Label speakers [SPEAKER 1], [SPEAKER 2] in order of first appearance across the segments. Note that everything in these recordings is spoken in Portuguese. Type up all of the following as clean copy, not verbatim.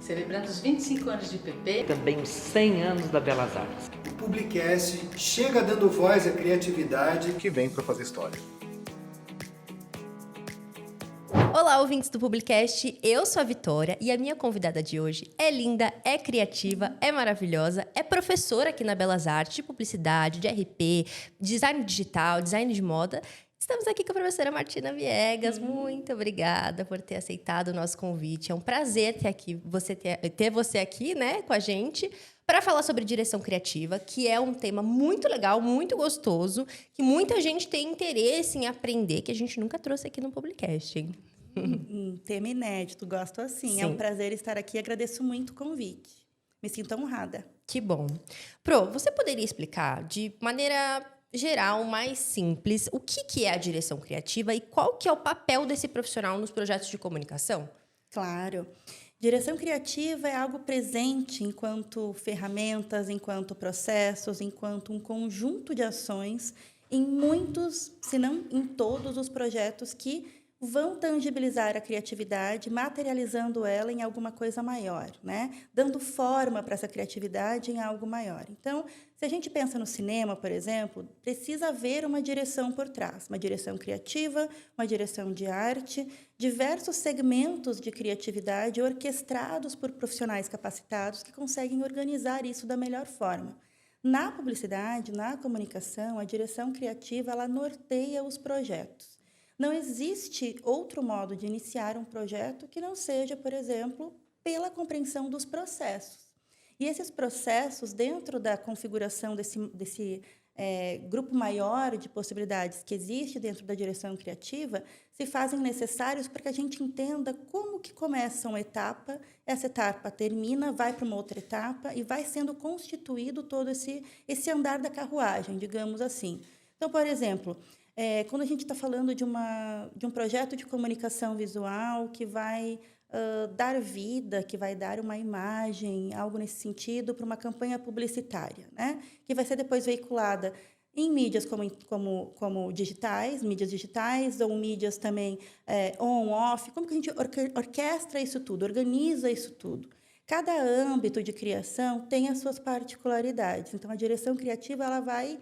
[SPEAKER 1] celebrando os 25 anos de PP.
[SPEAKER 2] Também os 100 anos da Belas Artes.
[SPEAKER 3] O Publicast chega dando voz à criatividade que vem para fazer história.
[SPEAKER 4] Olá, ouvintes do Publicast, eu sou a Vitória e a minha convidada de hoje é linda, é criativa, é maravilhosa, é professora aqui na Belas Artes de publicidade, de RP, design digital, design de moda. Estamos aqui com a professora Martina Viegas. Muito obrigada por ter aceitado o nosso convite. É um prazer ter você aqui, né, com a gente, para falar sobre direção criativa, que é um tema muito legal, muito gostoso, que muita gente tem interesse em aprender, que a gente nunca trouxe aqui no Publicast, hein?
[SPEAKER 5] Tema inédito, gosto assim.
[SPEAKER 4] Sim.
[SPEAKER 5] É um prazer estar aqui, agradeço muito o convite. Me sinto honrada.
[SPEAKER 4] Que bom. Pro, você poderia explicar de maneira geral, mais simples, o que é a direção criativa e qual que é o papel desse profissional nos projetos de comunicação?
[SPEAKER 5] Claro. Direção criativa é algo presente enquanto ferramentas, enquanto processos, enquanto um conjunto de ações em muitos, se não em todos os projetos que vão tangibilizar a criatividade, materializando ela em alguma coisa maior, né? Dando forma para essa criatividade em algo maior. Então, se a gente pensa no cinema, por exemplo, precisa haver uma direção por trás, uma direção criativa, uma direção de arte, diversos segmentos de criatividade orquestrados por profissionais capacitados que conseguem organizar isso da melhor forma. Na publicidade, na comunicação, a direção criativa ela norteia os projetos. Não existe outro modo de iniciar um projeto que não seja, por exemplo, pela compreensão dos processos. E esses processos, dentro da configuração desse grupo maior de possibilidades que existe dentro da direção criativa, se fazem necessários para que a gente entenda como que começa uma etapa, essa etapa termina, vai para uma outra etapa e vai sendo constituído todo esse andar da carruagem, digamos assim. Então, por exemplo, quando a gente está falando de um projeto de comunicação visual que vai dar vida, que vai dar uma imagem, algo nesse sentido, para uma campanha publicitária, né? Que vai ser depois veiculada em mídias como digitais, mídias digitais, ou mídias também on, off. Como que a gente orquestra isso tudo, organiza isso tudo? Cada âmbito de criação tem as suas particularidades. Então, a direção criativa ela vai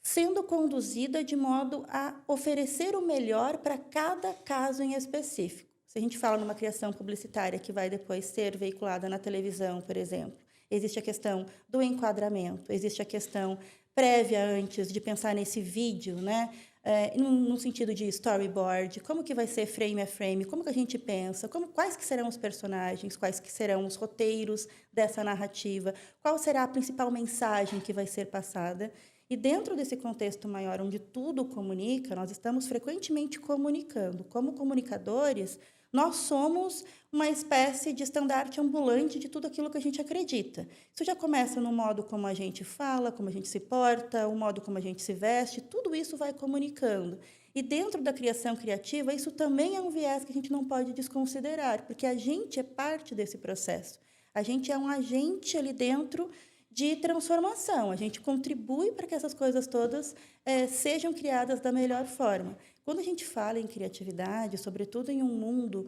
[SPEAKER 5] sendo conduzida de modo a oferecer o melhor para cada caso em específico. Se a gente fala numa criação publicitária que vai depois ser veiculada na televisão, por exemplo, existe a questão do enquadramento, existe a questão prévia antes de pensar nesse vídeo, né? No sentido de storyboard, como que vai ser frame a frame, como que a gente pensa, quais que serão os personagens, quais que serão os roteiros dessa narrativa, qual será a principal mensagem que vai ser passada. E dentro desse contexto maior, onde tudo comunica, nós estamos frequentemente comunicando. Como comunicadores, nós somos uma espécie de estandarte ambulante de tudo aquilo que a gente acredita. Isso já começa no modo como a gente fala, como a gente se porta, o modo como a gente se veste, tudo isso vai comunicando. E dentro da criação criativa, isso também é um viés que a gente não pode desconsiderar, porque a gente é parte desse processo. A gente é um agente ali dentro de transformação. A gente contribui para que essas coisas todas sejam criadas da melhor forma. Quando a gente fala em criatividade, sobretudo em um mundo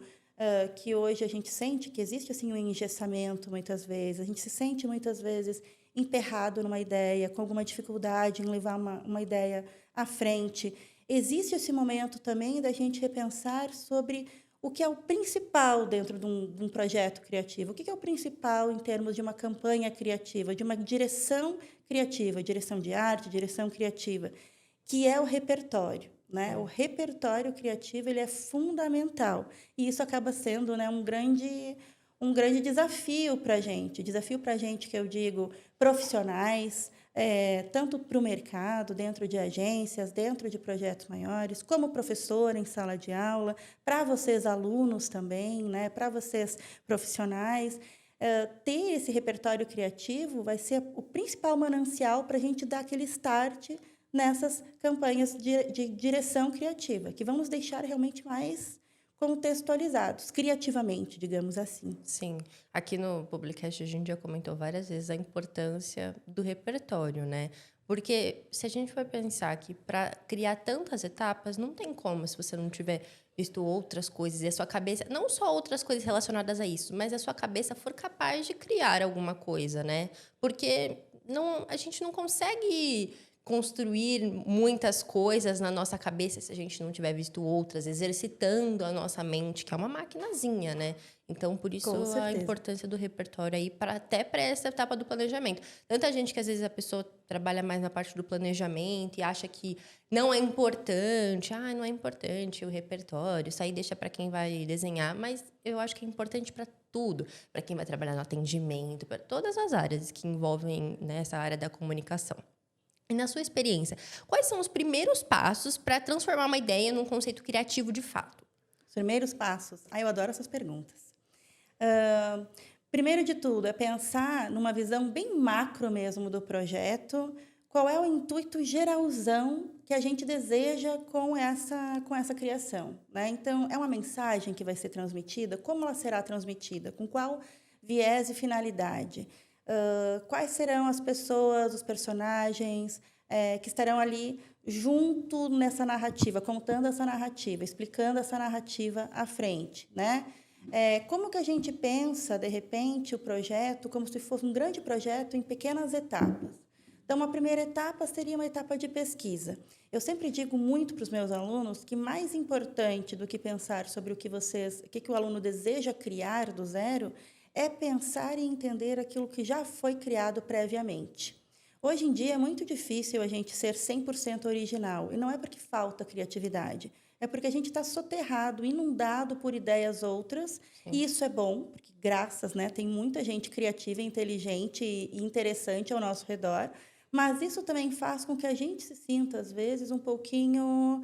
[SPEAKER 5] que hoje a gente sente que existe assim um engessamento muitas vezes, a gente se sente muitas vezes emperrado numa ideia, com alguma dificuldade em levar uma ideia à frente. Existe esse momento também da gente repensar sobre o que é o principal dentro de um projeto criativo? O que é o principal em termos de uma campanha criativa, de uma direção criativa, direção de arte, direção criativa, que é o repertório, né? O repertório criativo ele é fundamental e isso acaba sendo, né, um grande desafio para a gente. Desafio para a gente, que eu digo, profissionais, tanto para o mercado, dentro de agências, dentro de projetos maiores, como professor em sala de aula, para vocês alunos também, né, para vocês profissionais. Ter esse repertório criativo vai ser o principal manancial para a gente dar aquele start nessas campanhas de direção criativa, que vão nos deixar realmente mais contextualizados, criativamente, digamos assim.
[SPEAKER 4] Sim. Aqui no Publicast a gente já comentou várias vezes a importância do repertório, né? Porque se a gente for pensar que para criar tantas etapas, não tem como se você não tiver visto outras coisas e a sua cabeça, não só outras coisas relacionadas a isso, mas a sua cabeça for capaz de criar alguma coisa, né? Porque a gente não consegue construir muitas coisas na nossa cabeça se a gente não tiver visto outras, exercitando a nossa mente, que é uma maquinazinha, né? Então, por isso
[SPEAKER 5] Com
[SPEAKER 4] a
[SPEAKER 5] certeza.
[SPEAKER 4] importância do repertório aí, até para essa etapa do planejamento. Tanta gente que às vezes a pessoa trabalha mais na parte do planejamento e acha que não é importante, não é importante o repertório, isso aí deixa para quem vai desenhar, mas eu acho que é importante para tudo, para quem vai trabalhar no atendimento, para todas as áreas que envolvem nessa área da comunicação. E na sua experiência, quais são os primeiros passos para transformar uma ideia num conceito criativo de fato?
[SPEAKER 5] Os primeiros passos. Eu adoro essas perguntas. Primeiro de tudo, é pensar numa visão bem macro mesmo do projeto. Qual é o intuito geralzão que a gente deseja com essa criação, né? Então, é uma mensagem que vai ser transmitida? Como ela será transmitida? Com qual viés e finalidade? Quais serão as pessoas, os personagens que estarão ali junto nessa narrativa, contando essa narrativa, explicando essa narrativa à frente, né? Como que a gente pensa, de repente, o projeto como se fosse um grande projeto em pequenas etapas? Então, uma primeira etapa seria uma etapa de pesquisa. Eu sempre digo muito para os meus alunos que mais importante do que pensar sobre o que o aluno deseja criar do zero é pensar e entender aquilo que já foi criado previamente. Hoje em dia é muito difícil a gente ser 100% original, e não é porque falta criatividade, é porque a gente está soterrado, inundado por ideias outras. Sim. E isso é bom, porque graças, né, tem muita gente criativa, inteligente e interessante ao nosso redor, mas isso também faz com que a gente se sinta, às vezes, um pouquinho...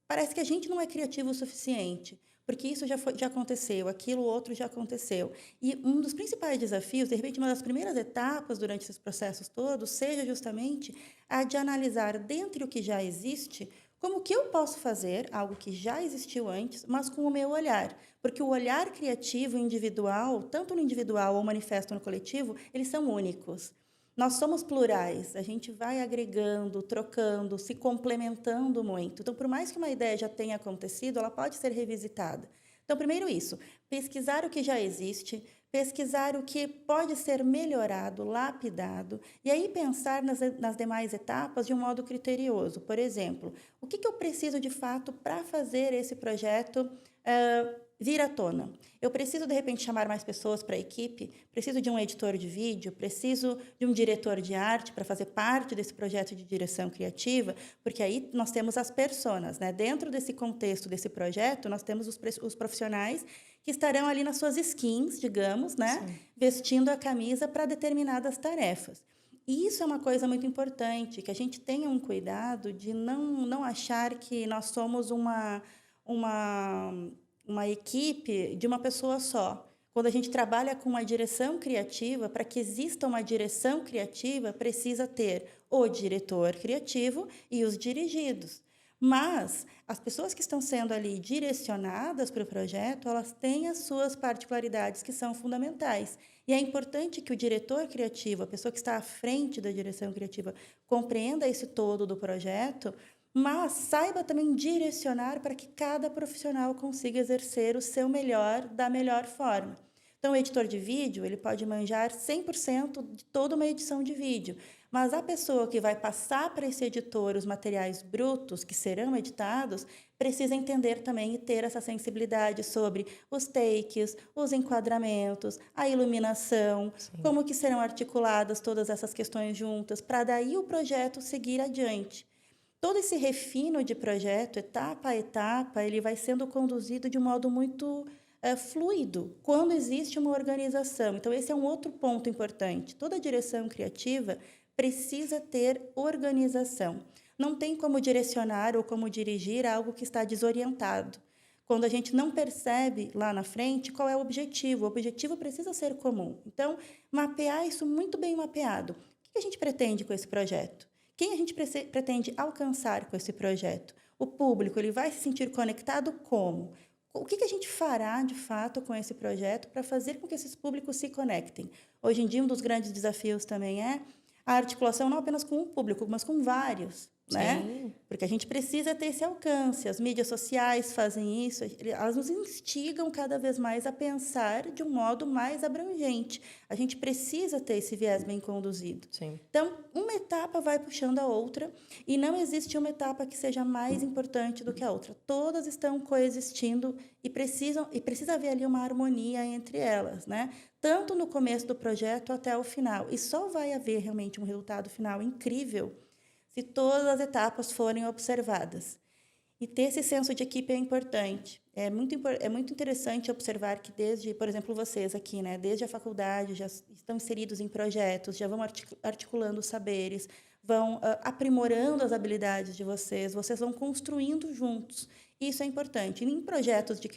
[SPEAKER 5] Parece que a gente não é criativo o suficiente, porque isso já aconteceu, aquilo outro já aconteceu. E um dos principais desafios, de repente, uma das primeiras etapas durante esses processos todos, seja justamente a de analisar, dentre o que já existe, como que eu posso fazer algo que já existiu antes, mas com o meu olhar. Porque o olhar criativo individual, tanto no individual ou manifesto no coletivo, eles são únicos. Nós somos plurais, a gente vai agregando, trocando, se complementando muito. Então, por mais que uma ideia já tenha acontecido, ela pode ser revisitada. Então, primeiro isso, pesquisar o que já existe, pesquisar o que pode ser melhorado, lapidado, e aí pensar nas demais etapas de um modo criterioso. Por exemplo, o que eu preciso de fato para fazer esse projeto vir à tona? Eu preciso, de repente, chamar mais pessoas para a equipe? Preciso de um editor de vídeo? Preciso de um diretor de arte para fazer parte desse projeto de direção criativa? Porque aí nós temos as personas, né? Dentro desse contexto desse projeto, nós temos os profissionais que estarão ali nas suas skins, digamos, né? Sim. Vestindo a camisa para determinadas tarefas. E isso é uma coisa muito importante, que a gente tenha um cuidado de não achar que nós somos uma equipe de uma pessoa só. Quando a gente trabalha com uma direção criativa, para que exista uma direção criativa, precisa ter o diretor criativo e os dirigidos. Mas as pessoas que estão sendo ali direcionadas para o projeto, elas têm as suas particularidades que são fundamentais. E é importante que o diretor criativo, a pessoa que está à frente da direção criativa, compreenda esse todo do projeto, mas saiba também direcionar para que cada profissional consiga exercer o seu melhor da melhor forma. Então, o editor de vídeo, ele pode manjar 100% de toda uma edição de vídeo, mas a pessoa que vai passar para esse editor os materiais brutos que serão editados precisa entender também e ter essa sensibilidade sobre os takes, os enquadramentos, a iluminação, sim, como que serão articuladas todas essas questões juntas, para daí o projeto seguir adiante. Todo esse refino de projeto, etapa a etapa, ele vai sendo conduzido de um modo muito fluido, quando existe uma organização. Então, esse é um outro ponto importante. Toda direção criativa precisa ter organização. Não tem como direcionar ou como dirigir algo que está desorientado. Quando a gente não percebe lá na frente qual é o objetivo precisa ser comum. Então, mapear isso muito bem mapeado. O que a gente pretende com esse projeto? Quem a gente pretende alcançar com esse projeto? O público, ele vai se sentir conectado como? O que a gente fará, de fato, com esse projeto para fazer com que esses públicos se conectem? Hoje em dia, um dos grandes desafios também é a articulação não apenas com um público, mas com vários, né?
[SPEAKER 4] Sim.
[SPEAKER 5] Porque a gente precisa ter esse alcance. As mídias sociais fazem isso, elas nos instigam cada vez mais a pensar de um modo mais abrangente. A gente precisa ter esse viés bem conduzido.
[SPEAKER 4] Sim.
[SPEAKER 5] Então, uma etapa vai puxando a outra e não existe uma etapa que seja mais importante do que a outra. Todas estão coexistindo e precisa haver ali uma harmonia entre elas, né? Tanto no começo do projeto até o final. E só vai haver realmente um resultado final incrível se todas as etapas forem observadas. E ter esse senso de equipe é importante. É muito interessante observar que desde, por exemplo, vocês aqui, né, desde a faculdade, já estão inseridos em projetos, já vão articulando saberes, vão aprimorando as habilidades de vocês vão construindo juntos. Isso é importante. E em projetos de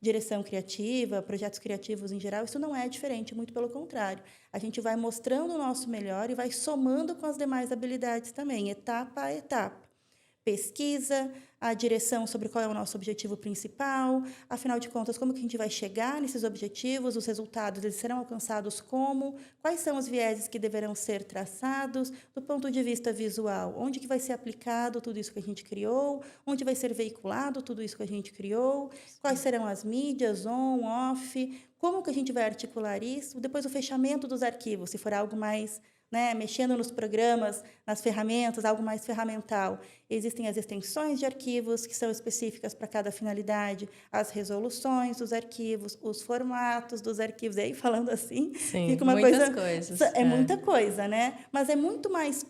[SPEAKER 5] direção criativa, projetos criativos em geral, isso não é diferente, muito pelo contrário. A gente vai mostrando o nosso melhor e vai somando com as demais habilidades também, etapa a etapa. Pesquisa, a direção sobre qual é o nosso objetivo principal, afinal de contas, como que a gente vai chegar nesses objetivos, os resultados, eles serão alcançados como, quais são os vieses que deverão ser traçados, do ponto de vista visual, onde que vai ser aplicado tudo isso que a gente criou, onde vai ser veiculado tudo isso que a gente criou, quais serão as mídias, on, off, como que a gente vai articular isso, depois o fechamento dos arquivos, se for algo mais... né, mexendo nos programas, nas ferramentas, algo mais ferramental. Existem as extensões de arquivos que são específicas para cada finalidade, as resoluções dos arquivos, os formatos dos arquivos. E aí, falando assim,
[SPEAKER 4] Sim,
[SPEAKER 5] fica uma
[SPEAKER 4] muitas
[SPEAKER 5] coisa...
[SPEAKER 4] coisas.
[SPEAKER 5] É muita coisa, né? Mas é muito mais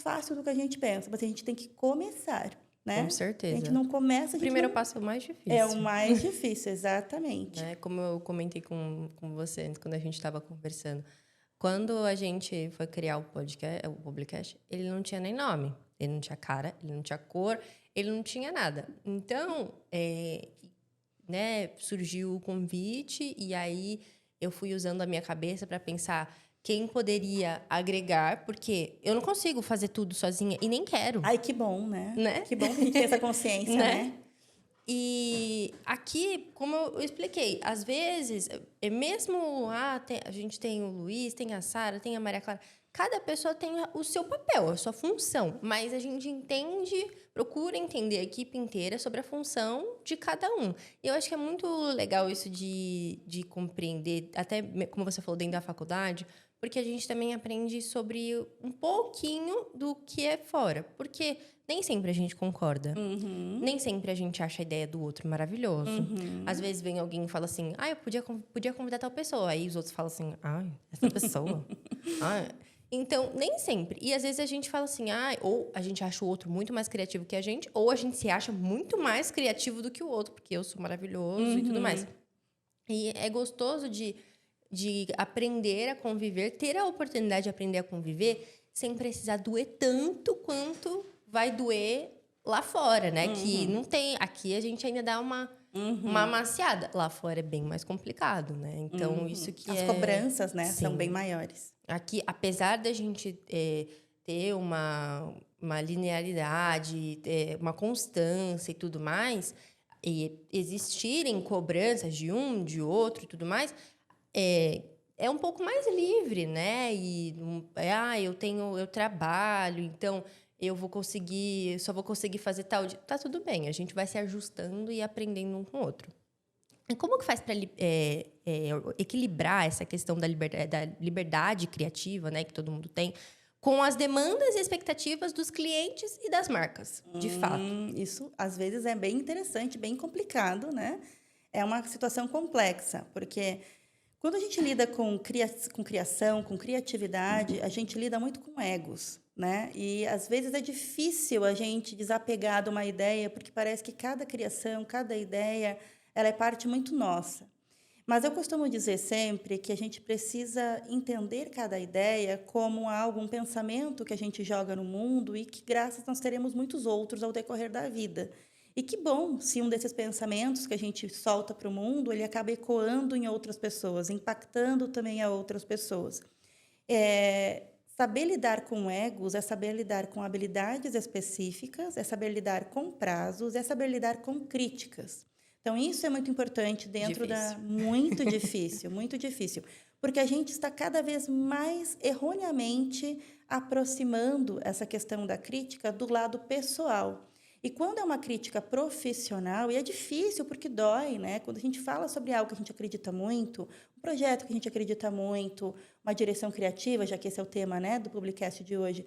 [SPEAKER 5] fácil do que a gente pensa. Mas a gente tem que começar, né?
[SPEAKER 4] Com certeza.
[SPEAKER 5] A gente não começa...
[SPEAKER 4] O primeiro passo é o mais difícil.
[SPEAKER 5] É o mais difícil, exatamente.
[SPEAKER 4] Né? Como eu comentei com você antes, quando a gente estava conversando. Quando a gente foi criar o Publicast, ele não tinha nem nome. Ele não tinha cara, ele não tinha cor, ele não tinha nada. Então, né, surgiu o convite e aí eu fui usando a minha cabeça para pensar quem poderia agregar, porque eu não consigo fazer tudo sozinha e nem quero.
[SPEAKER 5] Ai, que bom, né? Que bom que a gente tem essa consciência, né?
[SPEAKER 4] E aqui, como eu expliquei, às vezes, mesmo a gente tem o Luiz, tem a Sara, tem a Maria Clara, cada pessoa tem o seu papel, a sua função, mas a gente procura entender a equipe inteira sobre a função de cada um. E eu acho que é muito legal isso de compreender, até como você falou, dentro da faculdade, porque a gente também aprende sobre um pouquinho do que é fora. Porque nem sempre a gente concorda.
[SPEAKER 5] Uhum.
[SPEAKER 4] Nem sempre a gente acha a ideia do outro maravilhoso.
[SPEAKER 5] Uhum.
[SPEAKER 4] Às vezes vem alguém e fala assim, eu podia convidar tal pessoa. Aí os outros falam assim, essa pessoa? Então, nem sempre. E às vezes a gente fala assim, ou a gente acha o outro muito mais criativo que a gente, ou a gente se acha muito mais criativo do que o outro, porque eu sou maravilhoso e tudo mais. E é gostoso de aprender a conviver, ter a oportunidade de aprender a conviver sem precisar doer tanto quanto vai doer lá fora, né? Que não tem... Aqui a gente ainda dá uma amaciada. Lá fora é bem mais complicado, né? Então, isso que
[SPEAKER 5] As cobranças, né?
[SPEAKER 4] Sim.
[SPEAKER 5] São bem maiores.
[SPEAKER 4] Aqui, apesar da gente ter uma linearidade, uma constância e tudo mais, e existirem cobranças de um, de outro e tudo mais... É um pouco mais livre, né? E eu trabalho, então eu só vou conseguir fazer tal dia. Tá tudo bem, a gente vai se ajustando e aprendendo um com o outro. E como que faz para equilibrar essa questão da liberdade criativa, né, que todo mundo tem, com as demandas e expectativas dos clientes e das marcas, de fato?
[SPEAKER 5] Isso, às vezes, é bem interessante, bem complicado, né? É uma situação complexa, porque... Quando a gente lida com criação, com criatividade, a gente lida muito com egos, né? E, às vezes, é difícil a gente desapegar de uma ideia, porque parece que cada criação, cada ideia, ela é parte muito nossa. Mas eu costumo dizer sempre que a gente precisa entender cada ideia como um pensamento que a gente joga no mundo e que, graças, nós teremos muitos outros ao decorrer da vida. E que bom se um desses pensamentos que a gente solta para o mundo, ele acaba ecoando em outras pessoas, impactando também a outras pessoas. Saber lidar com egos é saber lidar com habilidades específicas, é saber lidar com prazos, é saber lidar com críticas. Então, isso é muito importante dentro
[SPEAKER 4] Difícil.
[SPEAKER 5] Muito difícil, muito difícil. Porque a gente está cada vez mais erroneamente aproximando essa questão da crítica do lado pessoal. E quando é uma crítica profissional, e é difícil porque dói, né? Quando a gente fala sobre algo que a gente acredita muito, um projeto que a gente acredita muito, uma direção criativa, já que esse é o tema, né, do Publicast de hoje,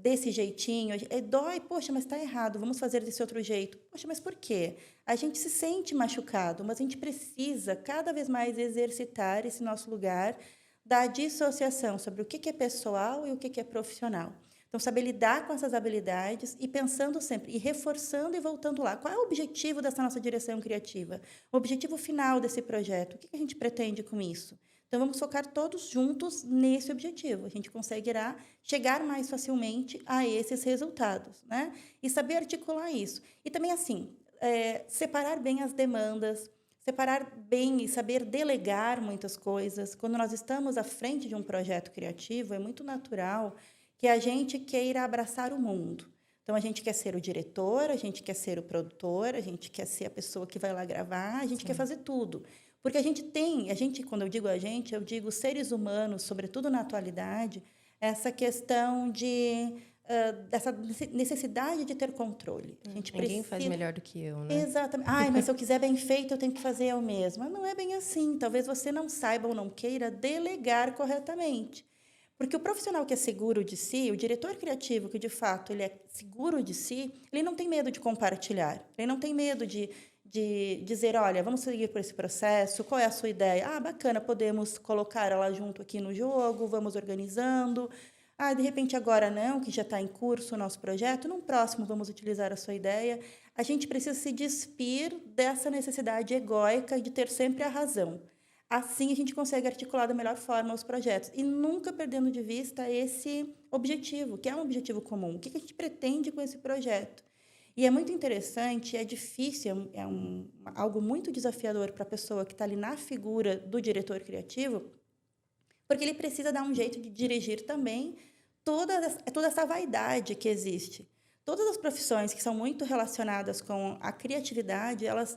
[SPEAKER 5] desse jeitinho, dói, poxa, mas está errado, vamos fazer desse outro jeito. Poxa, mas por quê? A gente se sente machucado, mas a gente precisa cada vez mais exercitar esse nosso lugar da dissociação sobre o que é pessoal e o que é profissional. Então, saber lidar com essas habilidades e pensando sempre, e reforçando e voltando lá. Qual é o objetivo dessa nossa direção criativa? O objetivo final desse projeto? O que a gente pretende com isso? Então, vamos focar todos juntos nesse objetivo. A gente conseguirá chegar mais facilmente a esses resultados, né? E saber articular isso. E também, assim, separar bem as demandas, separar bem e saber delegar muitas coisas. Quando nós estamos à frente de um projeto criativo, é muito natural que a gente queira abraçar o mundo. Então, a gente quer ser o diretor, a gente quer ser o produtor, a gente quer ser a pessoa que vai lá gravar, a gente quer fazer tudo. Porque quando eu digo seres humanos, sobretudo na atualidade, essa questão dessa necessidade de ter controle. A gente
[SPEAKER 4] Ninguém faz melhor do que eu, né?
[SPEAKER 5] Exatamente. Mas se eu quiser bem feito, eu tenho que fazer eu mesma. Não é bem assim. Talvez você não saiba ou não queira delegar corretamente. Porque o profissional que é seguro de si, o diretor criativo que, de fato, ele é seguro de si, ele não tem medo de compartilhar. Ele não tem medo de dizer, olha, vamos seguir por esse processo, qual é a sua ideia? Bacana, podemos colocar ela junto aqui no jogo, vamos organizando. De repente, agora não, que já está em curso o nosso projeto, num próximo vamos utilizar a sua ideia. A gente precisa se despir dessa necessidade egóica de ter sempre a razão. Assim, a gente consegue articular da melhor forma os projetos e nunca perdendo de vista esse objetivo, que é um objetivo comum. O que a gente pretende com esse projeto? E é muito interessante, é difícil, algo muito desafiador para a pessoa que está ali na figura do diretor criativo, porque ele precisa dar um jeito de dirigir também toda essa vaidade que existe. Todas as profissões que são muito relacionadas com a criatividade, elas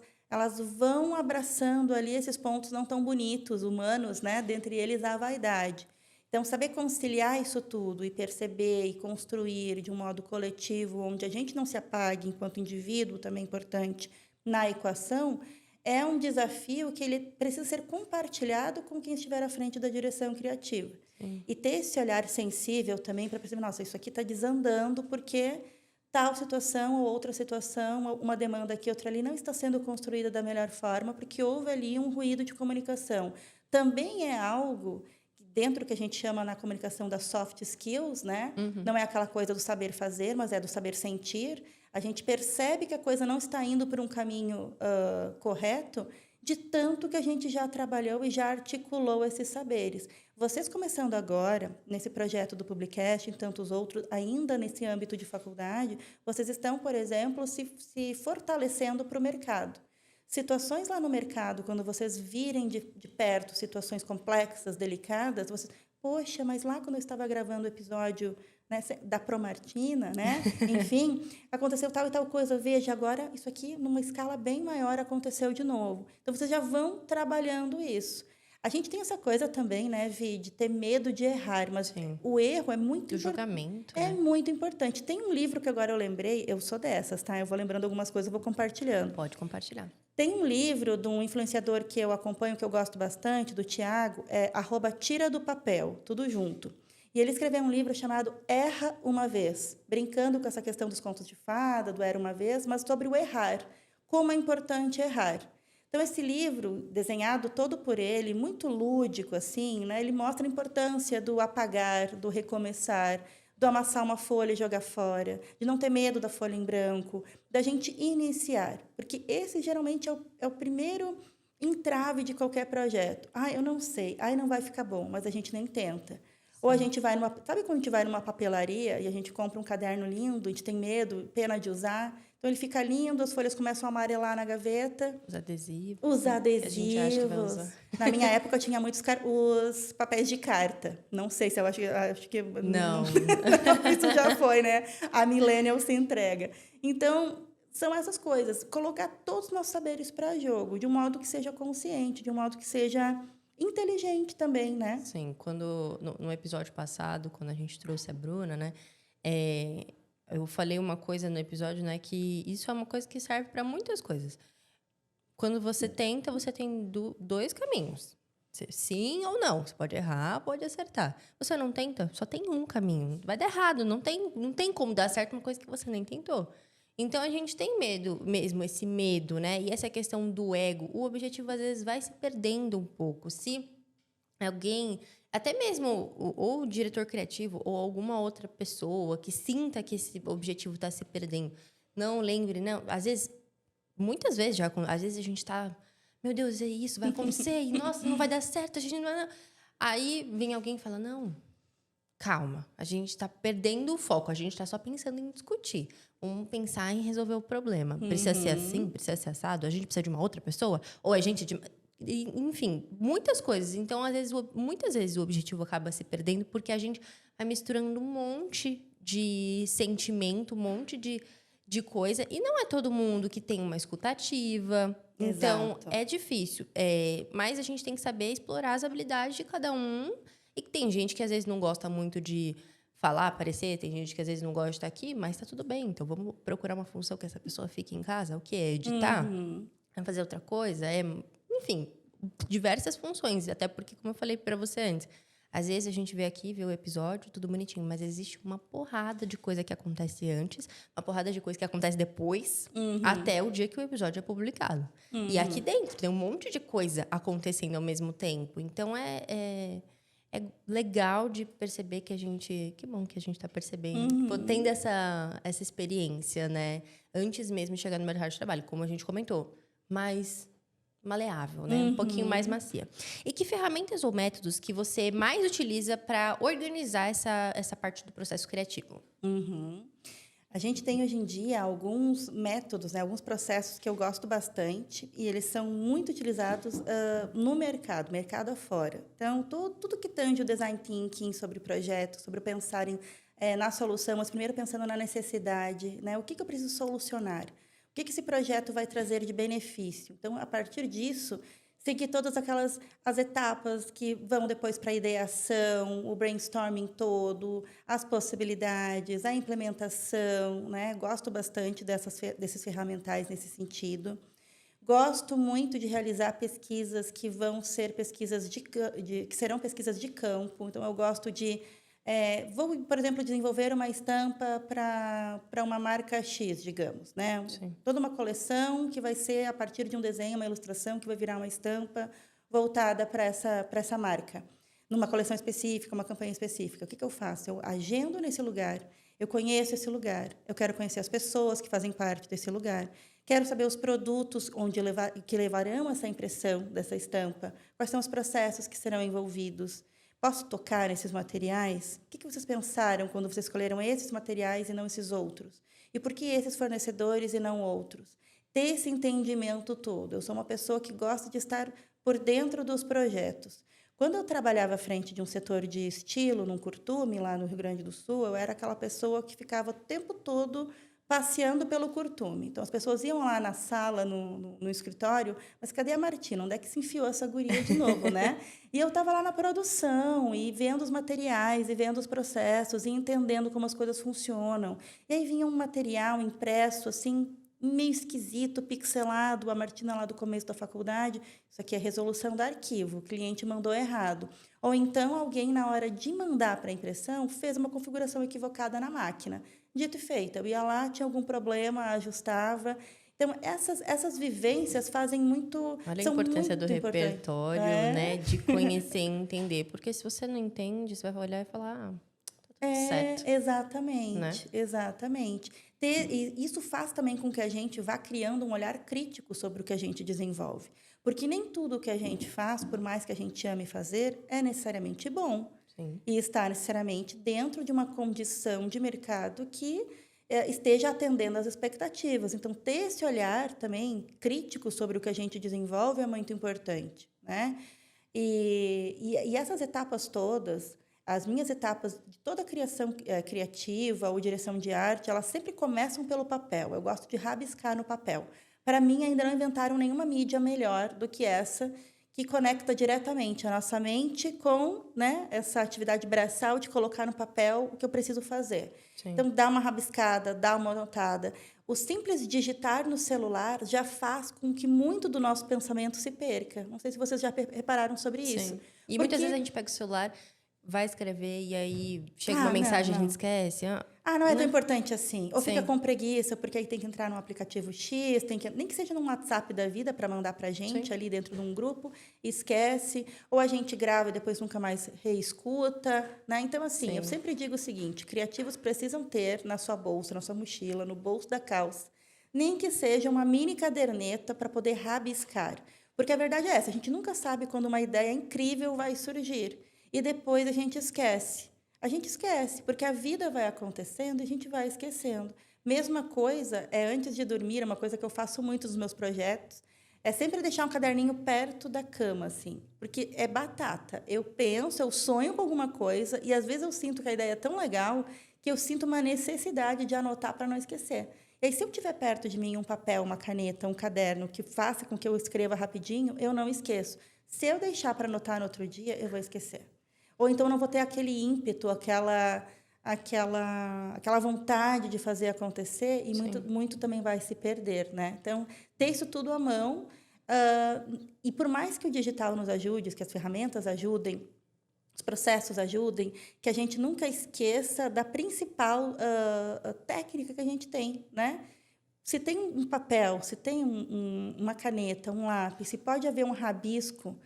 [SPEAKER 5] vão abraçando ali esses pontos não tão bonitos, humanos, né? Dentre eles a vaidade. Então, saber conciliar isso tudo e perceber e construir de um modo coletivo, onde a gente não se apague enquanto indivíduo, também é importante, na equação, é um desafio que ele precisa ser compartilhado com quem estiver à frente da direção criativa. Sim. E ter esse olhar sensível também para perceber, nossa, isso aqui está desandando porque tal situação ou outra situação, uma demanda aqui, outra ali, não está sendo construída da melhor forma porque houve ali um ruído de comunicação. Também é algo dentro do que a gente chama na comunicação das soft skills, né? Uhum. Não é aquela coisa do saber fazer, mas é do saber sentir. A gente percebe que a coisa não está indo por um caminho correto de tanto que a gente já trabalhou e já articulou esses saberes. Vocês começando agora, nesse projeto do Publicast e tantos outros, ainda nesse âmbito de faculdade, vocês estão, por exemplo, se fortalecendo para o mercado. Situações lá no mercado, quando vocês virem de perto situações complexas, delicadas, vocês... Poxa, mas lá quando eu estava gravando o episódio, né, da Promartina, né? Enfim, aconteceu tal e tal coisa. Veja, agora isso aqui, numa escala bem maior, aconteceu de novo. Então, vocês já vão trabalhando isso. A gente tem essa coisa também, né, Vi, de ter medo de errar, mas sim, o erro é muito importante. O julgamento. É, né? Muito importante. Tem um livro que agora eu lembrei, eu sou dessas, tá? Eu vou lembrando algumas coisas, eu vou compartilhando.
[SPEAKER 4] Pode compartilhar.
[SPEAKER 5] Tem um livro de um influenciador que eu acompanho, que eu gosto bastante, do Tiago, @tira do papel, tudo junto. E ele escreveu um livro chamado Erra Uma Vez, brincando com essa questão dos contos de fada, do Era Uma Vez, mas sobre o errar, como é importante errar. Então, esse livro, desenhado todo por ele, muito lúdico, assim, né? Ele mostra a importância do apagar, do recomeçar, do amassar uma folha e jogar fora, de não ter medo da folha em branco, da gente iniciar. Porque esse, geralmente, é o primeiro entrave de qualquer projeto. Eu não sei, não vai ficar bom, mas a gente nem tenta. Ou a gente vai Sabe quando a gente vai numa papelaria e a gente compra um caderno lindo, a gente tem medo, pena de usar? Então, ele fica lindo, as folhas começam a amarelar na gaveta.
[SPEAKER 4] Os adesivos.
[SPEAKER 5] Os adesivos.
[SPEAKER 4] A gente acha que vai usar.
[SPEAKER 5] Na minha época, eu tinha muitos os papéis de carta. Não sei se eu acho que...
[SPEAKER 4] Não.
[SPEAKER 5] Isso já foi, né? A millennial se entrega. Então, são essas coisas. Colocar todos os nossos saberes para jogo, de um modo que seja consciente, de um modo que seja inteligente também, né?
[SPEAKER 4] Sim, no episódio passado, quando a gente trouxe a Bruna, né? Eu falei uma coisa no episódio, né? Que isso é uma coisa que serve para muitas coisas. Quando você tenta, você tem dois caminhos. Sim ou não. Você pode errar, pode acertar. Você não tenta, só tem um caminho. Vai dar errado. Não tem como dar certo uma coisa que você nem tentou. Então, a gente tem medo mesmo, esse medo, né? E essa questão do ego. O objetivo, às vezes, vai se perdendo um pouco. Se alguém, até mesmo ou o diretor criativo ou alguma outra pessoa que sinta que esse objetivo está se perdendo, não lembre, não. Às vezes, muitas vezes já, às vezes a gente está, meu Deus, é isso, vai acontecer, e nossa, não vai dar certo, a gente não vai... Aí vem alguém e fala, não, calma, a gente está perdendo o foco, a gente está só pensando em discutir. Vamos pensar em resolver o problema. Precisa ser assim? Precisa ser assado? A gente precisa de uma outra pessoa? Ou a gente... Enfim, muitas coisas. Então, muitas vezes o objetivo acaba se perdendo porque a gente vai misturando um monte de sentimento, um monte de coisa. E não é todo mundo que tem uma escutativa. Então,
[SPEAKER 5] Exato.
[SPEAKER 4] é difícil. Mas a gente tem que saber explorar as habilidades de cada um. E tem gente que às vezes não gosta muito de falar, aparecer. Tem gente que às vezes não gosta de estar aqui, mas tá tudo bem. Então, vamos procurar uma função que essa pessoa fique em casa. O que é? Editar? É fazer outra coisa? Enfim, diversas funções. Até porque, como eu falei para você antes, às vezes a gente vê aqui, vê o episódio, tudo bonitinho, mas existe uma porrada de coisa que acontece antes, uma porrada de coisa que acontece depois, até o dia que o episódio é publicado. E aqui dentro tem um monte de coisa acontecendo ao mesmo tempo. Então, é legal de perceber que a gente... Que bom que a gente está percebendo. Tendo essa experiência, né? Antes mesmo de chegar no mercado de trabalho, como a gente comentou. Mais maleável, né? Um pouquinho mais macia. E que ferramentas ou métodos que você mais utiliza para organizar essa parte do processo criativo?
[SPEAKER 5] A gente tem hoje em dia alguns métodos, né, alguns processos que eu gosto bastante e eles são muito utilizados no mercado afora. Então, tudo que tange o design thinking sobre projetos, sobre pensar na solução, mas primeiro pensando na necessidade, né, o que eu preciso solucionar, o que esse projeto vai trazer de benefício. Então, a partir disso, seguir todas as etapas que vão depois para a ideação, o brainstorming todo, as possibilidades, a implementação, né? Gosto bastante desses ferramentais nesse sentido. Gosto muito de realizar pesquisas que vão ser pesquisas que serão pesquisas de campo. Então, eu gosto de... vou, por exemplo, desenvolver uma estampa para uma marca X, digamos, né?
[SPEAKER 4] Sim.
[SPEAKER 5] Toda uma coleção que vai ser a partir de um desenho, uma ilustração que vai virar uma estampa voltada para essa marca. Numa coleção específica, uma campanha específica. O que eu faço? Eu agendo nesse lugar, eu conheço esse lugar, eu quero conhecer as pessoas que fazem parte desse lugar, quero saber os produtos que levarão essa impressão dessa estampa, quais são os processos que serão envolvidos. Posso tocar nesses materiais? O que vocês pensaram quando vocês escolheram esses materiais e não esses outros? E por que esses fornecedores e não outros? Ter esse entendimento todo. Eu sou uma pessoa que gosta de estar por dentro dos projetos. Quando eu trabalhava à frente de um setor de estilo, num curtume, lá no Rio Grande do Sul, eu era aquela pessoa que ficava o tempo todo passeando pelo curtume. Então, as pessoas iam lá na sala, no escritório, mas cadê a Martina? Onde é que se enfiou essa guria de novo, né? E eu estava lá na produção, e vendo os materiais, e vendo os processos, e entendendo como as coisas funcionam. E aí vinha um material impresso, assim, meio esquisito, pixelado, a Martina lá do começo da faculdade, isso aqui é resolução do arquivo, o cliente mandou errado. Ou então, alguém, na hora de mandar para a impressão, fez uma configuração equivocada na máquina. Dito e feito, eu ia lá, tinha algum problema, ajustava. Então, essas vivências fazem muito...
[SPEAKER 4] Olha a
[SPEAKER 5] são
[SPEAKER 4] importância
[SPEAKER 5] muito
[SPEAKER 4] do repertório, né? De conhecer e entender. Porque se você não entende, você vai olhar e falar... tá tudo certo.
[SPEAKER 5] Exatamente,
[SPEAKER 4] Né?
[SPEAKER 5] exatamente. E isso faz também com que a gente vá criando um olhar crítico sobre o que a gente desenvolve. Porque nem tudo o que a gente faz, por mais que a gente ame fazer, é necessariamente bom.
[SPEAKER 4] Sim.
[SPEAKER 5] E está necessariamente dentro de uma condição de mercado que esteja atendendo às expectativas. Então, ter esse olhar também crítico sobre o que a gente desenvolve é muito importante, né? E essas etapas todas, as minhas etapas de toda a criação criativa ou direção de arte, elas sempre começam pelo papel. Eu gosto de rabiscar no papel. Para mim, ainda não inventaram nenhuma mídia melhor do que essa, que conecta diretamente a nossa mente com, né, essa atividade braçal de colocar no papel o que eu preciso fazer.
[SPEAKER 4] Sim.
[SPEAKER 5] Então, dá uma rabiscada, dá uma anotada. O simples digitar no celular já faz com que muito do nosso pensamento se perca. Não sei se vocês já repararam sobre isso.
[SPEAKER 4] Sim. E muitas vezes a gente pega o celular, vai escrever e aí chega uma
[SPEAKER 5] não,
[SPEAKER 4] mensagem e a
[SPEAKER 5] não.
[SPEAKER 4] gente esquece.
[SPEAKER 5] Não é tão
[SPEAKER 4] Né?
[SPEAKER 5] importante assim. Ou fica
[SPEAKER 4] Sim.
[SPEAKER 5] com preguiça, porque aí tem que entrar num aplicativo X, nem que seja num WhatsApp da vida para mandar para a gente
[SPEAKER 4] Sim.
[SPEAKER 5] ali dentro de um grupo, esquece. Ou a gente grava e depois nunca mais reescuta. Né? Então, assim,
[SPEAKER 4] Sim.
[SPEAKER 5] eu sempre digo o seguinte, criativos precisam ter na sua bolsa, na sua mochila, no bolso da calça, nem que seja uma mini caderneta para poder rabiscar. Porque a verdade é essa, a gente nunca sabe quando uma ideia incrível vai surgir. E depois a gente esquece. A gente esquece, porque a vida vai acontecendo e a gente vai esquecendo. Mesma coisa é antes de dormir, é uma coisa que eu faço muito nos meus projetos, é sempre deixar um caderninho perto da cama, assim, porque é batata. Eu penso, eu sonho com alguma coisa e às vezes eu sinto que a ideia é tão legal que eu sinto uma necessidade de anotar para não esquecer. E aí, se eu tiver perto de mim um papel, uma caneta, um caderno que faça com que eu escreva rapidinho, eu não esqueço. Se eu deixar para anotar no outro dia, eu vou esquecer. Ou então eu não vou ter aquele ímpeto, aquela vontade de fazer acontecer e muito também vai se perder, né? Então, ter isso tudo à mão. E por mais que o digital nos ajude, que as ferramentas ajudem, os processos ajudem, que a gente nunca esqueça da principal técnica que a gente tem, né? Se tem um papel, se tem uma caneta, um lápis, se pode haver um rabisco,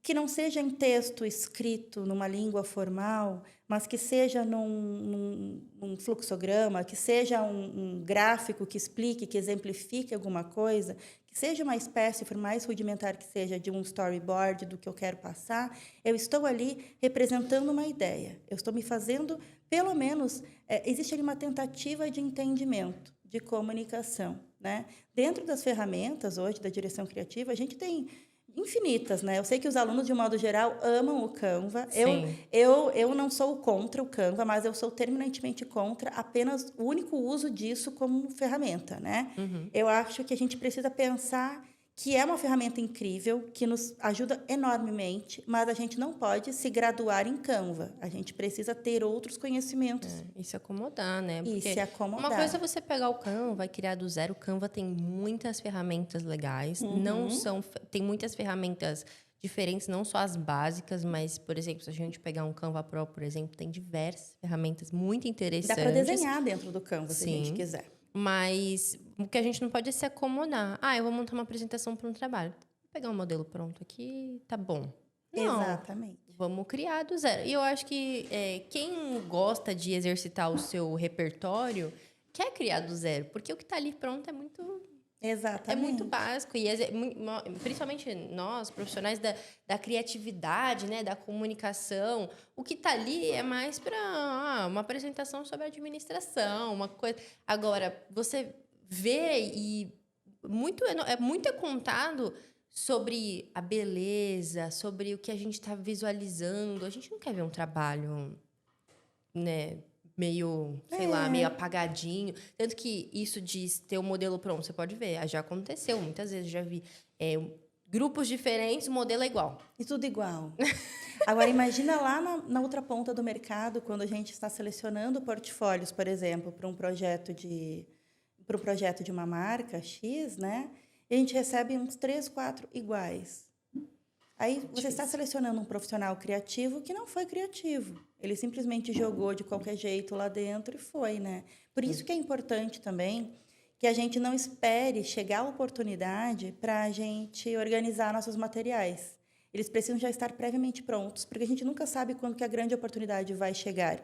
[SPEAKER 5] que não seja em texto escrito numa língua formal, mas que seja num fluxograma, que seja um gráfico que explique, que exemplifique alguma coisa, que seja uma espécie, por mais rudimentar que seja, de um storyboard do que eu quero passar, eu estou ali representando uma ideia. Eu estou me fazendo, pelo menos, existe ali uma tentativa de entendimento, de comunicação, né? Dentro das ferramentas, hoje, da direção criativa, a gente tem infinitas, né? Eu sei que os alunos, de um modo geral, amam o Canva. Eu não sou contra o Canva, mas eu sou terminantemente contra apenas o único uso disso como ferramenta, né?
[SPEAKER 4] Uhum.
[SPEAKER 5] Eu acho que a gente precisa pensar que é uma ferramenta incrível, que nos ajuda enormemente, mas a gente não pode se graduar em Canva. A gente precisa ter outros conhecimentos.
[SPEAKER 4] E se acomodar, né?
[SPEAKER 5] E se acomodar.
[SPEAKER 4] Uma coisa é você pegar o Canva e criar do zero. O Canva tem muitas ferramentas legais. Tem muitas ferramentas diferentes, não só as básicas, mas, por exemplo, se a gente pegar um Canva Pro, por exemplo, tem diversas ferramentas muito interessantes.
[SPEAKER 5] Dá para desenhar dentro do Canva, se a gente quiser.
[SPEAKER 4] Mas o que a gente não pode é se acomodar. Eu vou montar uma apresentação para um trabalho. Vou pegar um modelo pronto aqui, tá bom. Não,
[SPEAKER 5] exatamente.
[SPEAKER 4] Vamos criar do zero. E eu acho que quem gosta de exercitar o seu repertório quer criar do zero, porque o que está ali pronto é muito...
[SPEAKER 5] Exatamente.
[SPEAKER 4] É muito básico. E principalmente nós, profissionais da criatividade, né, da comunicação, o que está ali é mais para uma apresentação sobre administração, uma coisa... Agora, você vê e muito é contado sobre a beleza, sobre o que a gente está visualizando. A gente não quer ver um trabalho, né, meio, sei lá, meio apagadinho. Tanto que isso de ter o modelo pronto, você pode ver, já aconteceu. Muitas vezes já vi grupos diferentes, o modelo é igual.
[SPEAKER 5] E tudo igual. Agora, imagina lá na outra ponta do mercado, quando a gente está selecionando portfólios, por exemplo, para um projeto de uma marca X, né? E a gente recebe uns 3, 4 iguais. Aí você está selecionando um profissional criativo que não foi criativo. Ele simplesmente jogou de qualquer jeito lá dentro e foi, né? Por isso que é importante também que a gente não espere chegar a oportunidade para a gente organizar nossos materiais. Eles precisam já estar previamente prontos, porque a gente nunca sabe quando que a grande oportunidade vai chegar.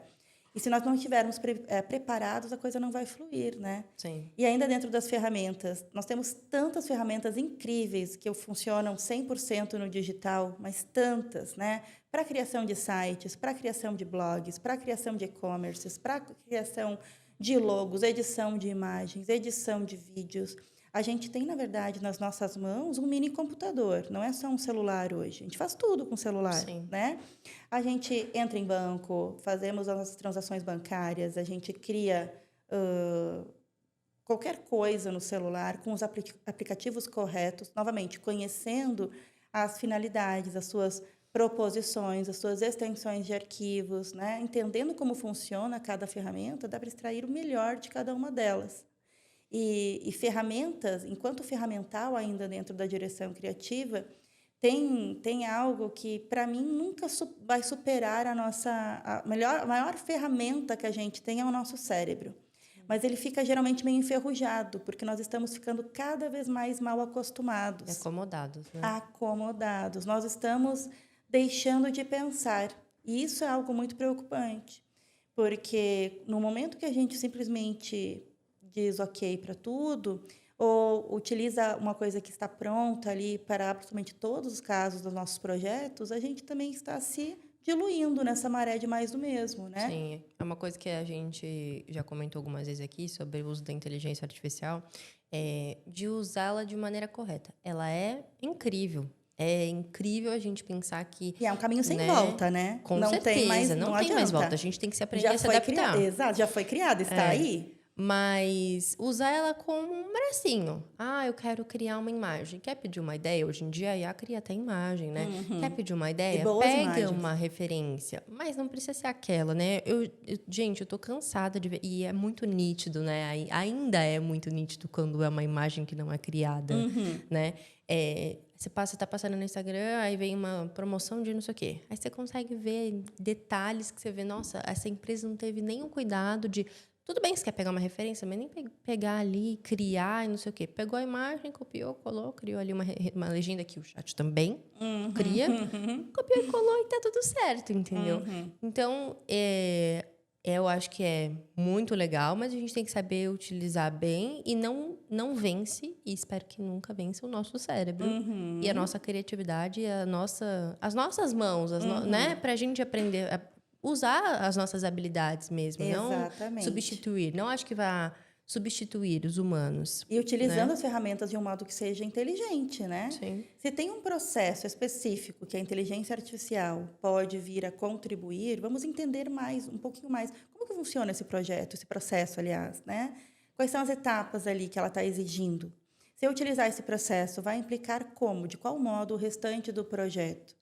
[SPEAKER 5] E se nós não estivermos preparados, a coisa não vai fluir, né?
[SPEAKER 4] Sim.
[SPEAKER 5] E ainda dentro das ferramentas, nós temos tantas ferramentas incríveis que funcionam 100% no digital, mas tantas, né? Para a criação de sites, para a criação de blogs, para a criação de e-commerces, para a criação de logos, edição de imagens, edição de vídeos. A gente tem, na verdade, nas nossas mãos um mini computador, não é só um celular hoje. A gente faz tudo com celular,
[SPEAKER 4] Sim.
[SPEAKER 5] né? A gente entra em banco, fazemos as nossas transações bancárias, a gente cria qualquer coisa no celular com os aplicativos corretos, novamente, conhecendo as finalidades, as suas proposições, as suas extensões de arquivos, né? Entendendo como funciona cada ferramenta, dá para extrair o melhor de cada uma delas. E ferramentas, enquanto ferramental ainda dentro da direção criativa, tem algo que, para mim, nunca vai superar a maior ferramenta que a gente tem é o nosso cérebro. Mas ele fica geralmente meio enferrujado, porque nós estamos ficando cada vez mais mal acostumados.
[SPEAKER 4] Acomodados, né?
[SPEAKER 5] Acomodados. Nós estamos deixando de pensar. E isso é algo muito preocupante, porque no momento que a gente simplesmente diz ok para tudo, ou utiliza uma coisa que está pronta ali para absolutamente todos os casos dos nossos projetos, a gente também está se diluindo nessa maré de mais do mesmo, né?
[SPEAKER 4] Sim, é uma coisa que a gente já comentou algumas vezes aqui sobre o uso da inteligência artificial, de usá-la de maneira correta. Ela é incrível. É incrível a gente pensar que...
[SPEAKER 5] E é um caminho sem
[SPEAKER 4] né?
[SPEAKER 5] volta, né?
[SPEAKER 4] Com
[SPEAKER 5] não
[SPEAKER 4] certeza,
[SPEAKER 5] tem mais,
[SPEAKER 4] não tem mais volta. A gente tem que se aprender a se adaptar.
[SPEAKER 5] Exato, já foi criada, está aí.
[SPEAKER 4] Mas usar ela como um bracinho. Ah, eu quero criar uma imagem. Quer pedir uma ideia? Hoje em dia, a IA cria até imagem, né? Quer pedir uma ideia? Pega
[SPEAKER 5] imagens.
[SPEAKER 4] uma referência. Mas não precisa ser aquela, né? Gente, eu tô cansada de ver. E é muito nítido, né? Ainda é muito nítido quando é uma imagem que não é criada, né? Você tá passando no Instagram, aí vem uma promoção de não sei o quê. Aí você consegue ver detalhes que você vê, nossa, essa empresa não teve nenhum cuidado de... Tudo bem, você quer pegar uma referência, mas nem pegar ali, criar e não sei o quê. Pegou a imagem, copiou, colou, criou ali uma legenda que o chat também cria. Copiou e colou e tá tudo certo, entendeu? Então, eu acho que é muito legal, mas a gente tem que saber utilizar bem e não vence, e espero que nunca vença o nosso cérebro. E a nossa criatividade, e as nossas mãos, né? Pra gente aprender a usar as nossas habilidades mesmo,
[SPEAKER 5] Exatamente.
[SPEAKER 4] não substituir. Não acho que vá substituir os humanos.
[SPEAKER 5] E utilizando as ferramentas de um modo que seja inteligente, né?
[SPEAKER 4] Sim.
[SPEAKER 5] Se tem um processo específico que a inteligência artificial pode vir a contribuir, vamos entender um pouquinho mais, como que funciona esse projeto, esse processo, aliás, né? Quais são as etapas ali que ela está exigindo? Se eu utilizar esse processo, vai implicar como, de qual modo o restante do projeto?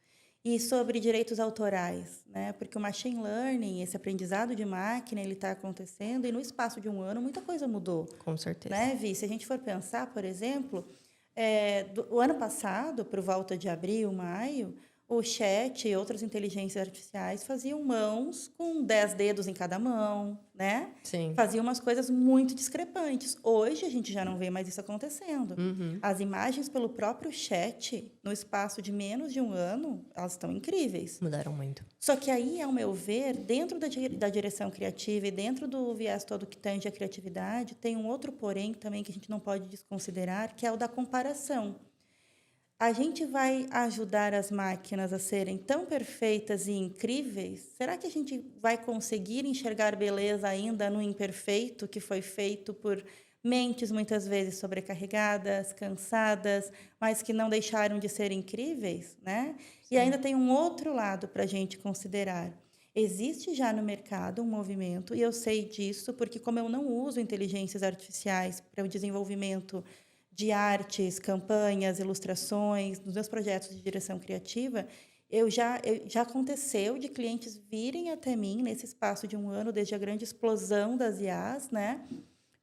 [SPEAKER 5] E sobre direitos autorais, né? Porque o machine learning, esse aprendizado de máquina, ele está acontecendo e no espaço de um ano muita coisa mudou.
[SPEAKER 4] Com certeza.
[SPEAKER 5] Né, Vi? Se a gente for pensar, por exemplo, o ano passado, por volta de abril, maio, o chat e outras inteligências artificiais faziam mãos com 10 dedos em cada mão, né?
[SPEAKER 4] Sim.
[SPEAKER 5] Faziam umas coisas muito discrepantes. Hoje, a gente já não vê mais isso acontecendo. As imagens pelo próprio chat, no espaço de menos de um ano, elas estão incríveis.
[SPEAKER 4] Mudaram muito.
[SPEAKER 5] Só que aí, ao meu ver, dentro da direção criativa e dentro do viés todo que tange a criatividade, tem um outro porém também que a gente não pode desconsiderar, que é o da comparação. A gente vai ajudar as máquinas a serem tão perfeitas e incríveis? Será que a gente vai conseguir enxergar beleza ainda no imperfeito que foi feito por mentes muitas vezes sobrecarregadas, cansadas, mas que não deixaram de ser incríveis, né? E ainda tem um outro lado para a gente considerar. Existe já no mercado um movimento, e eu sei disso porque como eu não uso inteligências artificiais para o desenvolvimento de artes, campanhas, ilustrações, nos meus projetos de direção criativa, já aconteceu de clientes virem até mim nesse espaço de um ano, desde a grande explosão das IAs, né?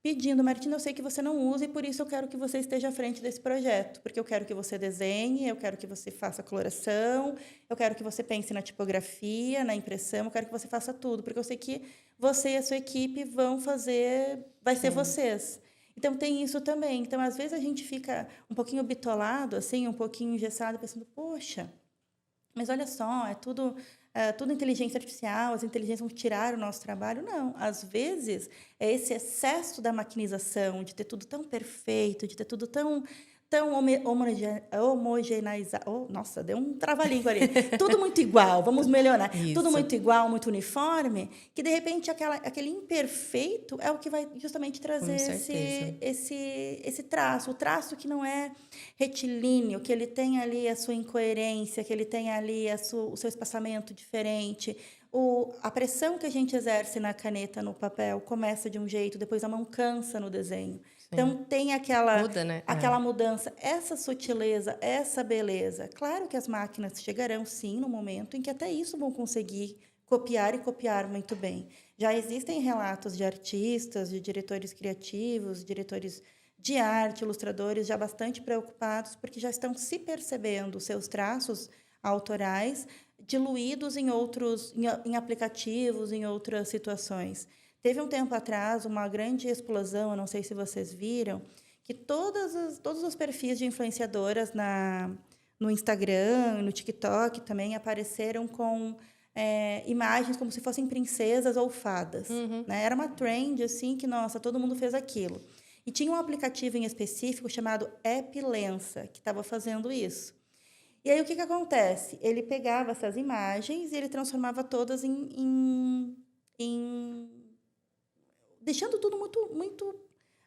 [SPEAKER 5] Pedindo, Martina, eu sei que você não usa e por isso eu quero que você esteja à frente desse projeto, porque eu quero que você desenhe, eu quero que você faça a coloração, eu quero que você pense na tipografia, na impressão, eu quero que você faça tudo, porque eu sei que você e a sua equipe vão fazer, vai ser vocês. Então, tem isso também. Então, às vezes, a gente fica um pouquinho bitolado, assim, um pouquinho engessado, pensando, poxa, mas olha só, é tudo inteligência artificial, as inteligências vão tirar o nosso trabalho. Não, às vezes, é esse excesso da maquinização, de ter tudo tão perfeito, de ter tudo tão tão homogeneizado. Oh, nossa, deu um trava-língua ali. Tudo muito igual, vamos melhorar.
[SPEAKER 4] Isso.
[SPEAKER 5] Tudo muito igual, muito uniforme, que de repente aquele imperfeito é o que vai justamente trazer esse traço. O traço que não é retilíneo, que ele tem ali a sua incoerência, que ele tem ali o seu espaçamento diferente. A pressão que a gente exerce na caneta, no papel, começa de um jeito, depois a mão cansa no desenho. Sim. Então, tem
[SPEAKER 4] Muda, né?
[SPEAKER 5] aquela mudança, essa sutileza, essa beleza. Claro que as máquinas chegarão, sim, no momento em que até isso vão conseguir copiar e copiar muito bem. Já existem relatos de artistas, de diretores criativos, diretores de arte, ilustradores, já bastante preocupados, porque já estão se percebendo seus traços autorais diluídos em aplicativos, em outras situações. Teve um tempo atrás uma grande explosão, eu não sei se vocês viram, que todos os perfis de influenciadoras no Instagram, no TikTok também apareceram com imagens como se fossem princesas ou fadas.
[SPEAKER 4] Uhum.
[SPEAKER 5] Né? Era uma trend, assim, que, nossa, todo mundo fez aquilo. E tinha um aplicativo em específico chamado App Lensa, que estava fazendo isso. E aí, o que acontece? Ele pegava essas imagens e ele transformava todas deixando tudo muito, muito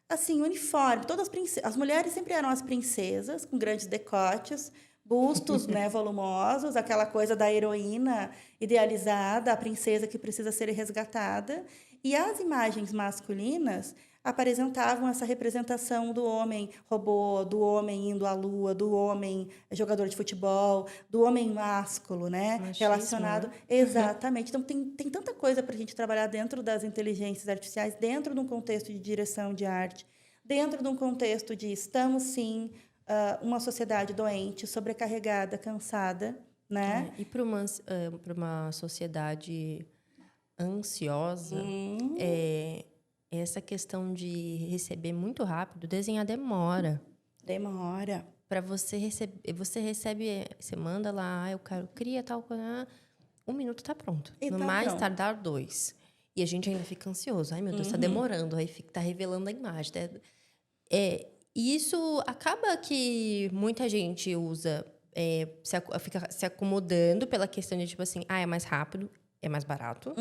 [SPEAKER 5] assim, uniforme. Todas as mulheres sempre eram as princesas, com grandes decotes, bustos, né, volumosos, aquela coisa da heroína idealizada, a princesa que precisa ser resgatada. E as imagens masculinas apresentavam essa representação do homem robô, do homem indo à lua, do homem jogador de futebol, do homem másculo, né?
[SPEAKER 4] Machismo,
[SPEAKER 5] relacionado.
[SPEAKER 4] Né?
[SPEAKER 5] Exatamente. Então, tem tanta coisa para a gente trabalhar dentro das inteligências artificiais, dentro de um contexto de direção de arte, dentro de um contexto de estamos, sim, uma sociedade doente, sobrecarregada, cansada, né?
[SPEAKER 4] E para uma sociedade ansiosa, essa questão de receber muito rápido, desenhar demora.
[SPEAKER 5] Demora.
[SPEAKER 4] Para você receber, você manda lá, eu quero, cria tal coisa, 1 minuto está pronto.
[SPEAKER 5] E
[SPEAKER 4] no
[SPEAKER 5] tá
[SPEAKER 4] mais
[SPEAKER 5] pronto.
[SPEAKER 4] tardar 2. E a gente ainda fica ansioso. Ai, meu Deus, está demorando. Aí tá revelando a imagem. E isso acaba que muita gente usa, fica se acomodando pela questão de, tipo assim, é mais rápido, é mais barato.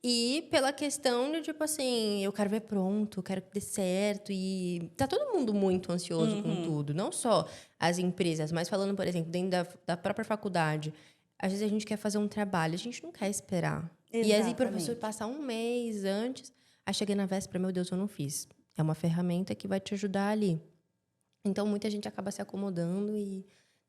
[SPEAKER 4] E pela questão de, tipo assim, eu quero ver pronto, eu quero que dê certo. E tá todo mundo muito ansioso com tudo. Não só as empresas, mas falando, por exemplo, dentro da própria faculdade. Às vezes a gente quer fazer um trabalho, a gente não quer esperar.
[SPEAKER 5] Exatamente.
[SPEAKER 4] E aí o professor passa 1 mês antes, aí chega na véspera, meu Deus, eu não fiz. É uma ferramenta que vai te ajudar ali. Então, muita gente acaba se acomodando e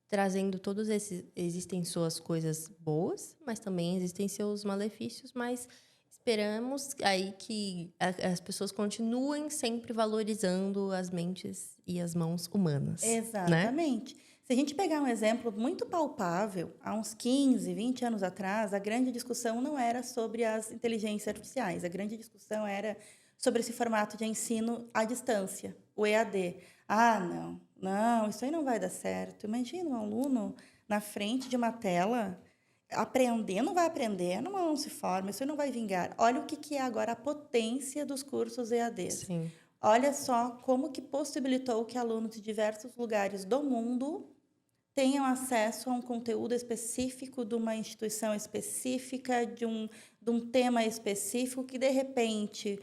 [SPEAKER 4] trazendo todos esses... Existem suas coisas boas, mas também existem seus malefícios, mas esperamos aí que as pessoas continuem sempre valorizando as mentes e as mãos humanas.
[SPEAKER 5] Exatamente. Né? Se a gente pegar um exemplo muito palpável, há uns 15, 20 anos atrás, a grande discussão não era sobre as inteligências artificiais, a grande discussão era sobre esse formato de ensino à distância, o EAD. Não, isso aí não vai dar certo. Imagina um aluno na frente de uma tela, não vai aprender, não se forma, isso aí não vai vingar. Olha o que é agora a potência dos cursos EADs.
[SPEAKER 4] Sim.
[SPEAKER 5] Olha só como que possibilitou que alunos de diversos lugares do mundo tenham acesso a um conteúdo específico de uma instituição específica, de um tema específico, que, de repente,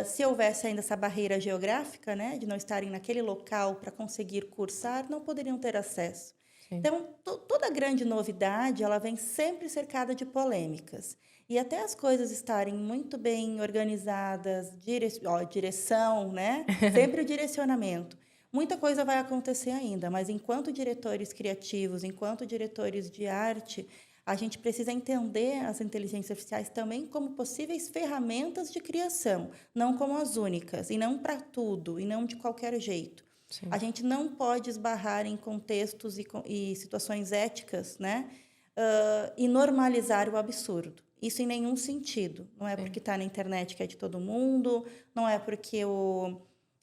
[SPEAKER 5] se houvesse ainda essa barreira geográfica, né, de não estarem naquele local para conseguir cursar, não poderiam ter acesso. Sim. Então, toda grande novidade, ela vem sempre cercada de polêmicas. E até as coisas estarem muito bem organizadas, direção, né? Sempre o direcionamento. Muita coisa vai acontecer ainda, mas enquanto diretores criativos, enquanto diretores de arte, a gente precisa entender as inteligências artificiais também como possíveis ferramentas de criação, não como as únicas, e não para tudo, e não de qualquer jeito. Sim. A gente não pode esbarrar em contextos e situações éticas, né? E normalizar o absurdo. Isso em nenhum sentido. Não é porque está na internet que é de todo mundo, não é porque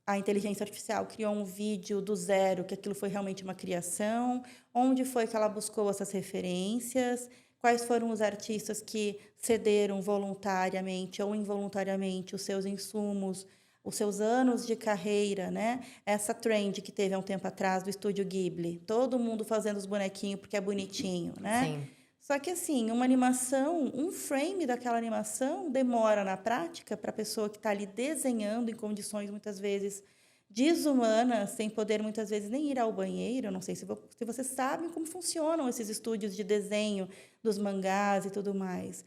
[SPEAKER 5] a inteligência artificial criou um vídeo do zero, que aquilo foi realmente uma criação, onde foi que ela buscou essas referências, quais foram os artistas que cederam voluntariamente ou involuntariamente os seus insumos os seus anos de carreira, né? Essa trend que teve há um tempo atrás do Estúdio Ghibli, todo mundo fazendo os bonequinhos porque é bonitinho, né?
[SPEAKER 4] Sim.
[SPEAKER 5] Só que assim, uma animação, um frame daquela animação demora na prática para a pessoa que está ali desenhando em condições muitas vezes desumanas, sem poder muitas vezes nem ir ao banheiro. Eu não sei se vocês sabem como funcionam esses estúdios de desenho dos mangás e tudo mais.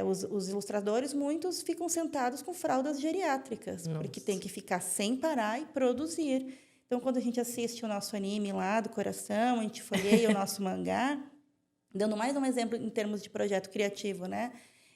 [SPEAKER 5] Os ilustradores, muitos ficam sentados com fraldas geriátricas, porque tem que ficar sem parar e produzir. Então, quando a gente assiste o nosso anime lá do coração, a gente folheia o nosso mangá, dando mais um exemplo em termos de projeto criativo, né?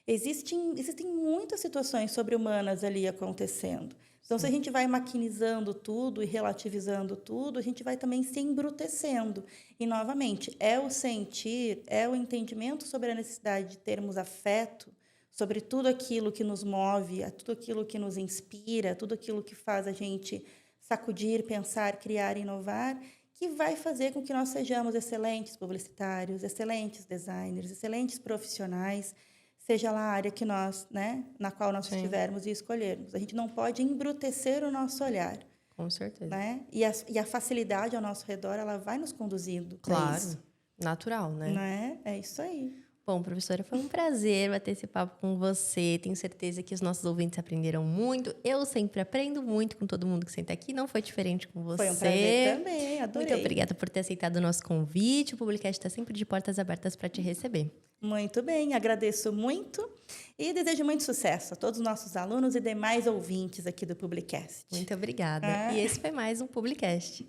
[SPEAKER 5] Existem muitas situações sobre-humanas ali acontecendo. Então, se a gente vai maquinizando tudo e relativizando tudo, a gente vai também se embrutecendo. E, novamente, é o sentir, é o entendimento sobre a necessidade de termos afeto, sobre tudo aquilo que nos move, tudo aquilo que nos inspira, tudo aquilo que faz a gente sacudir, pensar, criar, inovar, que vai fazer com que nós sejamos excelentes publicitários, excelentes designers, excelentes profissionais, seja lá a área que nós, né, na qual nós estivermos e escolhermos. A gente não pode embrutecer o nosso olhar.
[SPEAKER 4] Com certeza.
[SPEAKER 5] Né? E a facilidade ao nosso redor, ela vai nos conduzindo para
[SPEAKER 4] Claro,
[SPEAKER 5] isso.
[SPEAKER 4] natural, né?
[SPEAKER 5] Né? É isso aí.
[SPEAKER 4] Bom, professora, foi um prazer bater esse papo com você. Tenho certeza que os nossos ouvintes aprenderam muito. Eu sempre aprendo muito com todo mundo que senta aqui. Não foi diferente com você.
[SPEAKER 5] Foi um prazer também, adorei.
[SPEAKER 4] Muito obrigada por ter aceitado o nosso convite. O Publicast está sempre de portas abertas para te receber.
[SPEAKER 5] Muito bem, agradeço muito e desejo muito sucesso a todos os nossos alunos e demais ouvintes aqui do Publicast.
[SPEAKER 4] Muito obrigada. E esse foi mais um Publicast.